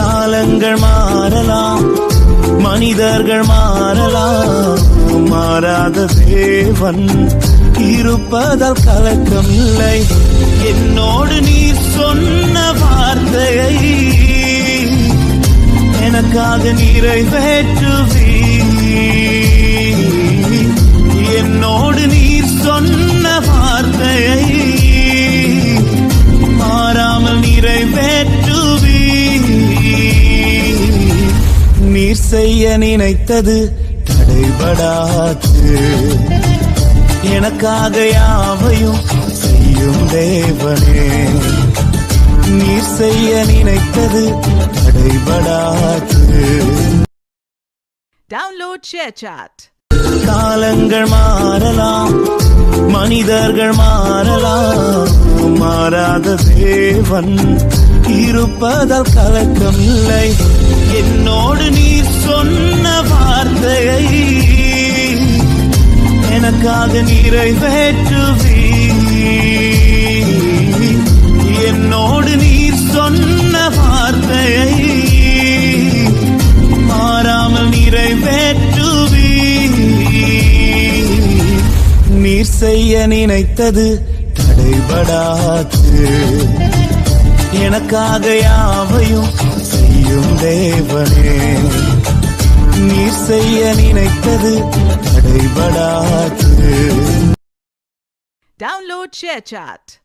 காலங்கள் மாறலாம், மனிதர்கள் மாறலாம், மாறாத தேவன் இருப்பதால் கலக்கம் இல்லை. என்னோடு நீ சொன்ன வார்த்தையை எனக்காக நிறைவேற்றுவீ. என்னோடு நீர் சொன்ன வார்த்தையை மாறாமல் நிறைவேற்றுவீ. நீர் செய்ய நினைத்தது தடைபடாது, எனக்காக யாவையும் செய்யும் தேவனே. நீர் செய்ய நினைத்தது தடைபடாது. Download ShareChat. காலங்கள் மாறலாம், மனிதர்கள் மாறலாம், மாறாத தேவன் இருப்பதால் கலக்கம் இல்லை. என்னோடு நீ சொன்ன வார்த்தையை எனக்காக நிறைவேற்றுவீ. என்னோடு நீர் சொன்ன வார்த்தையை மாறாமல் நிறைவேற்றுவீ. நீர் செய்ய நினைத்தது தடைபடாது, எனக்காக யாவையும் செய்யும் தேவனே. நீர் செய்ய நினைத்தது தடைபடாது. Download ShareChat.